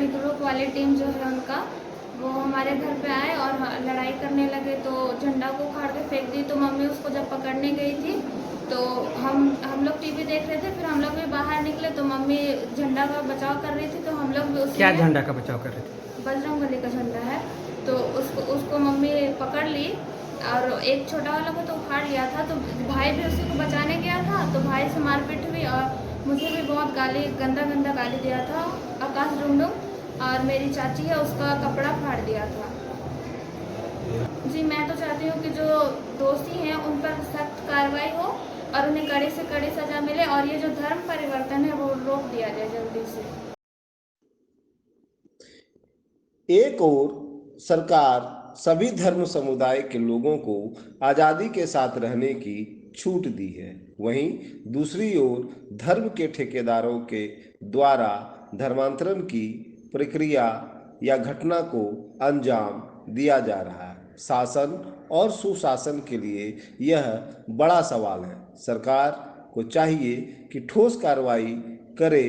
Group वाले team जो है उनका, वो हमारे घर पे आए और लड़ाई करने लगे। तो झंडा को उखाड़ के फेंक दी। तो मम्मी उसको जब पकड़ने गई थी तो हम लोग टीवी देख रहे थे, फिर हम लोग भी बाहर निकले तो मम्मी झंडा का बचाव कर रही थी। तो हम लोग भी उसी क्या झंडा का बचाव कर रहे थे? बजरंगबली का झंडा है। तो उसको मम्मी पकड़ ली और एक छोटा वाला को तो उखाड़ लिया था। तो भाई भी उसी को बचाने गया था, तो भाई से मारपीट हुई और मुझे भी बहुत गंदा गाली दिया था आकाश डुमडुम। और मेरी चाची है उसका कपड़ा फाड़ दिया था। जी, मैं तो चाहती हूँ कि जो दोषी हैं उन पर सख्त कार्रवाई हो और उन्हें कड़ी से कड़ी सजा मिले और ये जो धर्म परिवर्तन है वो रोक दिया जाए जल्दी से। एक ओर सरकार सभी धर्म समुदाय के लोगों को आज़ादी के साथ रहने की छूट दी है, वहीं दूसरी ओर धर्म के ठेकेदारों के द्वारा धर्मांतरण की प्रक्रिया या घटना को अंजाम दिया जा रहा है। शासन और सुशासन के लिए यह बड़ा सवाल है। सरकार को चाहिए कि ठोस कार्रवाई करे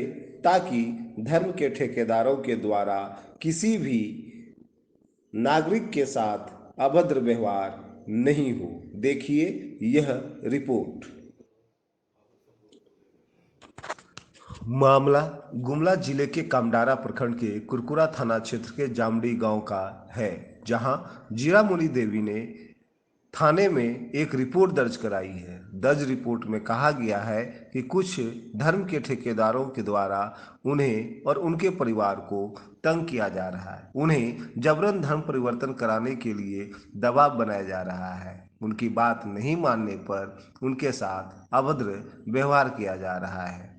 ताकि धर्म के ठेकेदारों के द्वारा किसी भी नागरिक के साथ अभद्र व्यवहार नहीं हो। देखिए यह रिपोर्ट। मामला गुमला जिले के कामडारा प्रखंड के कुरकुरा थाना क्षेत्र के जामडी गांव का है, जहां जीरामुनि देवी ने थाने में एक रिपोर्ट दर्ज कराई है। दर्ज रिपोर्ट में कहा गया है कि कुछ धर्म के ठेकेदारों के द्वारा उन्हें और उनके परिवार को तंग किया जा रहा है। उन्हें जबरन धर्म परिवर्तन कराने के लिए दबाव बनाया जा रहा है। उनकी बात नहीं मानने पर उनके साथ अभद्र व्यवहार किया जा रहा है।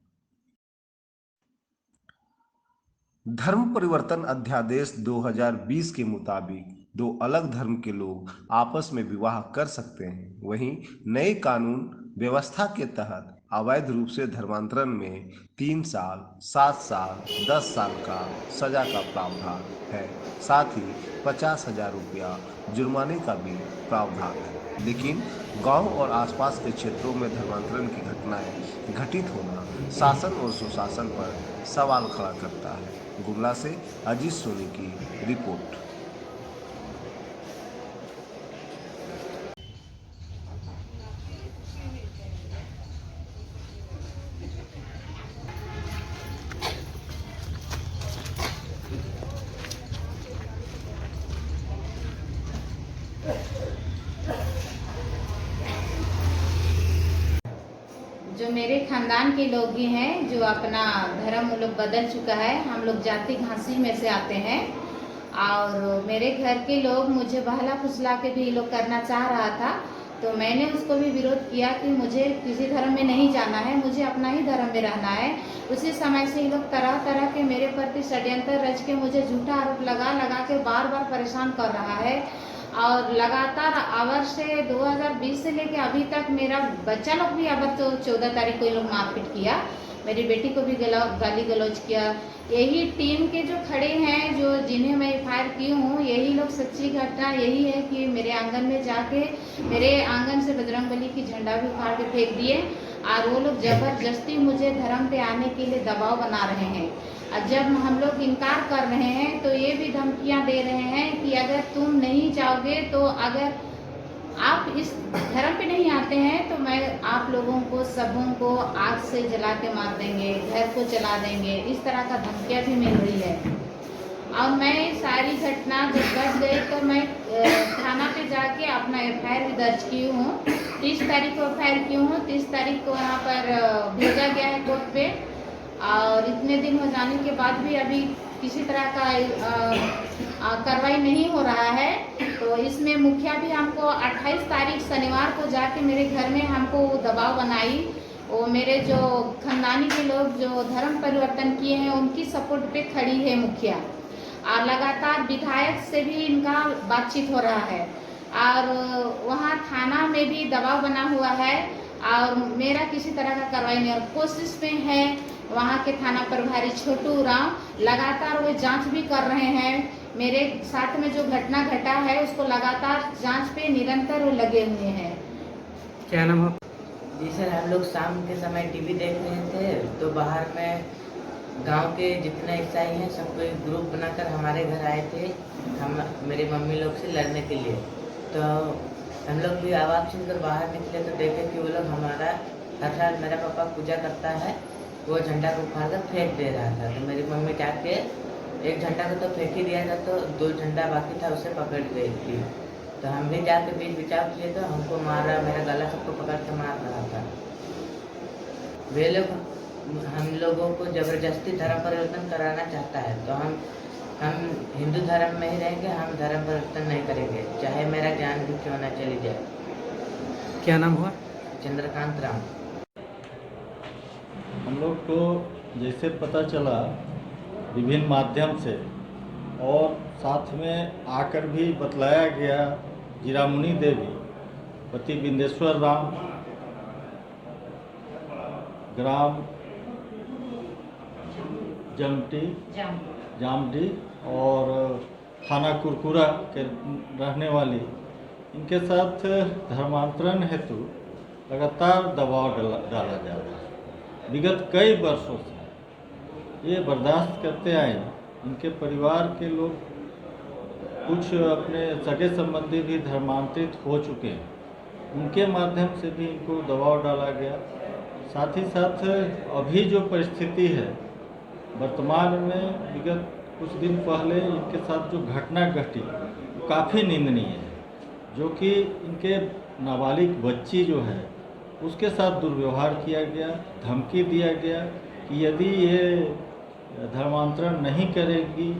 धर्म परिवर्तन अध्यादेश 2020 के मुताबिक दो अलग धर्म के लोग आपस में विवाह कर सकते हैं। वहीं नए कानून व्यवस्था के तहत अवैध रूप से धर्मांतरण में 3 साल, 7 साल, 10 साल का सजा का प्रावधान है। साथ ही 50,000 रुपया जुर्माने का भी प्रावधान है। लेकिन गांव और आसपास के क्षेत्रों में धर्मांतरण की घटनाएं घटित होना शासन और सुशासन पर सवाल खड़ा करता है। गुमला से अजीत सोनी की रिपोर्ट। जो मेरे खानदान के लोग ही हैं जो अपना धर्म वो लोग बदल चुका है। हम लोग जाति घासी में से आते हैं और मेरे घर के लोग मुझे बहला फुसला के भी लोग करना चाह रहा था। तो मैंने उसको भी विरोध किया कि मुझे किसी धर्म में नहीं जाना है, मुझे अपना ही धर्म में रहना है। उसी समय से ये लोग तरह तरह के मेरे प्रति षड्यंत्र रच के मुझे झूठा आरोप लगा के बार बार परेशान कर रहा है। और लगातार अवर से 2020 से लेके अभी तक मेरा बच्चा लोग भी अबर तो 14 तारीख को ये लोग मारपीट किया, मेरी बेटी को भी गाली गलौज किया। यही टीम के जो खड़े हैं, जो जिन्हें मैं एफआईआर की हूँ, यही लोग सच्ची घटना यही है कि मेरे आंगन में जाके मेरे आंगन से बजरंगबली की झंडा भी उखाड़ के फेंक दिए और वो लोग जबरदस्ती मुझे धर्म पे आने के लिए दबाव बना रहे हैं। और जब हम लोग इनकार कर रहे हैं तो ये भी धमकियां दे रहे हैं कि अगर तुम नहीं जाओगे तो अगर आप इस धर्म पे नहीं आते हैं तो मैं आप लोगों को सबों को आग से जला के मार देंगे, घर को जला देंगे। इस तरह का धमकियां भी मिल रही है। और मैं सारी घटना जब घट गई तो मैं थाना पे जाके अपना एफआईआर भी दर्ज की हूँ। 30 तारीख को एफआईआर की हूँ, 30 तारीख को यहाँ पर भेजा गया है कोर्ट पे। और इतने दिन हो जाने के बाद भी अभी किसी तरह का कार्रवाई नहीं हो रहा है। तो इसमें मुखिया भी हमको 28 तारीख शनिवार को जाके मेरे घर में हमको दबाव बनाई। वो मेरे जो खानदानी के लोग जो धर्म परिवर्तन किए हैं उनकी सपोर्ट पे खड़ी है मुखिया। और लगातार विधायक से भी इनका बातचीत हो रहा है और वहाँ थाना में भी दबाव बना हुआ है और मेरा किसी तरह का कार्रवाई नहीं। और कोशिश में है वहाँ के थाना प्रभारी छोटू राव लगातार वो जांच भी कर रहे हैं। मेरे साथ में जो घटना घटा है उसको लगातार जांच पे निरंतर वो लगे हुए हैं। क्या नाम है? जी सर, हम लोग शाम के समय टीवी देख रहे थे तो बाहर में गांव के जितने ईसाई हैं सबको एक ग्रुप बनाकर हमारे घर आए थे, हम मेरी मम्मी लोग से लड़ने के लिए। तो हम लोग भी आवाज़ सुनकर बाहर निकले तो देखे कि वो लोग हमारा हर साल मेरा पापा पूजा करता है, वो झंडा को उखाड़ कर फेंक दे रहा था। तो मेरी मम्मी जाके एक झंडा को तो फेंक ही दिया था, तो 2 झंडा बाकी था उसे पकड़ गई थी। तो हम भी जाके बीच बचाव किए तो हमको मारा, मेरा गला सबको पकड़ के मार रहा था। वे लोग हम लोगों को ज़बरदस्ती धर्म परिवर्तन कराना चाहता है, तो हम हिंदू धर्म में ही रहेंगे, हम धर्म परिवर्तन नहीं करेंगे, चाहे मेरा जान भी क्यों ना चली जाए। क्या नाम हुआ? चंद्रकांत राम। हम लोग को जैसे पता चला विभिन्न माध्यम से और साथ में आकर भी बतलाया गया, जीरामुनि देवी पति बिंदेश्वर राम, ग्राम जामडी और थाना कुरकुरा के रहने वाली, इनके साथ धर्मांतरण हेतु लगातार दबाव डाला जा रहा है। विगत कई वर्षों से ये बर्दाश्त करते आए। इनके परिवार के लोग कुछ अपने सगे संबंधी भी धर्मांतरित हो चुके हैं, उनके माध्यम से भी इनको दबाव डाला गया। साथ ही साथ अभी जो परिस्थिति है वर्तमान में, विगत कुछ दिन पहले इनके साथ जो घटना घटी वो काफ़ी निंदनीय है, जो कि इनके नाबालिग बच्ची जो है उसके साथ दुर्व्यवहार किया गया, धमकी दिया गया कि यदि ये धर्मांतरण नहीं करेगी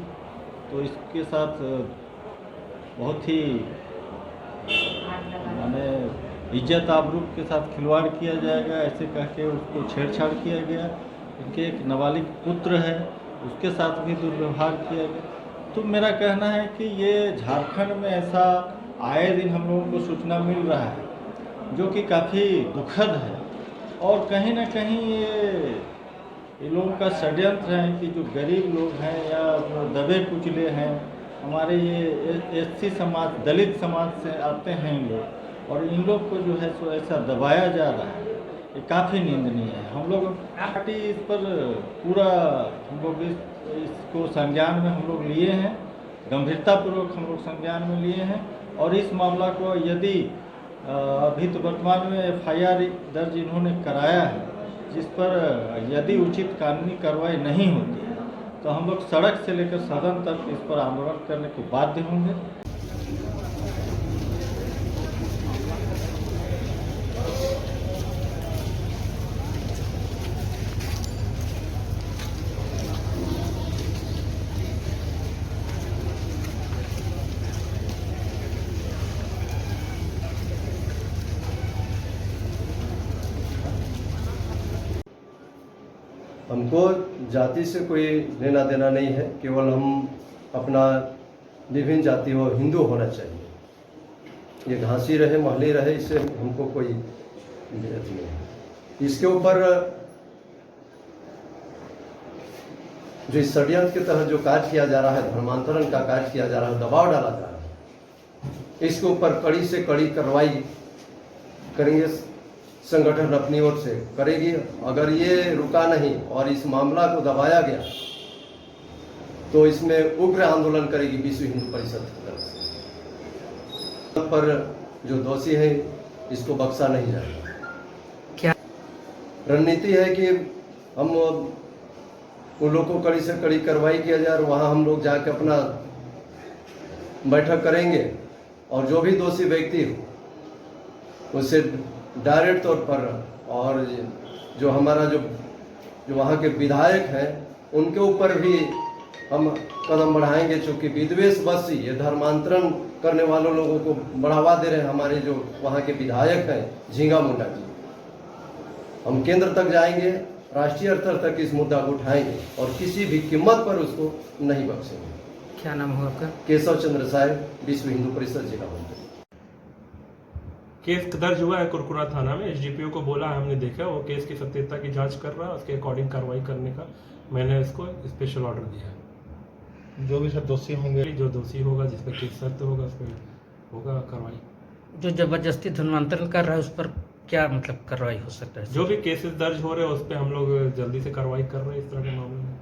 तो इसके साथ बहुत ही माने इज्जत आबरू के साथ खिलवाड़ किया जाएगा, ऐसे कह के उसको छेड़छाड़ किया गया। इनके एक नाबालिग पुत्र है, उसके साथ भी दुर्व्यवहार किया गया। तो मेरा कहना है कि ये झारखंड में ऐसा आए दिन हम लोगों को सूचना मिल रहा है, जो कि काफ़ी दुखद है। और कहीं ना कहीं ये लोगों का षड्यंत्र है कि जो गरीब लोग हैं या जो दबे कुचले हैं, हमारे ये एससी समाज, दलित समाज से आते हैं इन लोग, और इन लोग को जो है सो ऐसा दबाया जा रहा है, ये काफ़ी निंदनीय है। हम लोग पार्टी इस पर पूरा हम लोग इसको संज्ञान में हम लोग लिए हैं, गंभीरतापूर्वक हम लोग संज्ञान में लिए हैं। और इस मामला को यदि अभी तो वर्तमान में FIR दर्ज इन्होंने कराया है, जिस पर यदि उचित कानूनी कार्रवाई नहीं होती है तो हम लोग सड़क से लेकर सदन तक इस पर आंदोलन करने को बाध्य होंगे। हमको जाति से कोई लेना देना नहीं है, केवल हम अपना विभिन्न जाति हो हिंदू होना चाहिए। ये घासी रहे महली रहे, इससे हमको कोई भेद नहीं है। इसके ऊपर जो इस षड्यंत्र के तहत जो कार्य किया जा रहा है, धर्मांतरण का कार्य किया जा रहा है, दबाव डाला जा रहा है, इसके ऊपर कड़ी से कड़ी कार्रवाई करेंगे। संगठन अपनी ओर से करेगी। अगर ये रुका नहीं और इस मामला को दबाया गया तो इसमें उग्र आंदोलन करेगी विश्व हिंदू परिषद की तरफ से। पर जो दोषी है इसको बख्शा नहीं जाएगा। क्या रणनीति है कि हम उन लोगों को कड़ी से कड़ी कार्रवाई किया जाए और वहाँ हम लोग जाकर अपना बैठक करेंगे और जो भी दोषी व्यक्ति हो उसे डायरेक्ट तौर पर, और जो हमारा जो वहाँ के विधायक हैं उनके ऊपर भी हम कदम बढ़ाएंगे, चूँकि विद्वेषवश ये धर्मांतरण करने वालों लोगों को बढ़ावा दे रहे हैं हमारे जो वहाँ के विधायक हैं झींगा मुंडा जी। हम केंद्र तक जाएंगे, राष्ट्रीय स्तर तक इस मुद्दा को उठाएंगे और किसी भी कीमत पर उसको नहीं बख्शेंगे। क्या नाम हुआ आपका? केशव चंद्र साहेब, विश्व हिंदू परिषद जिला मंत्री। केस दर्ज हुआ है कुरकुरा थाना में। SDPO को बोला है, हमने देखा वो केस की सत्यता की जांच कर रहा है, उसके अकॉर्डिंग कार्रवाई करने का मैंने इसको स्पेशल ऑर्डर दिया है। जो भी सब दोषी होंगे, जो दोषी होगा, जिस पर केस सत्य होगा, उस पर होगा कार्रवाई। जो जबरदस्ती धर्मांतरण कर रहा है उस पर क्या मतलब कार्रवाई हो सकता है? जो भी केसेस दर्ज हो रहे हैं उस पर हम लोग जल्दी से कार्रवाई कर रहे हैं इस तरह के मामले में।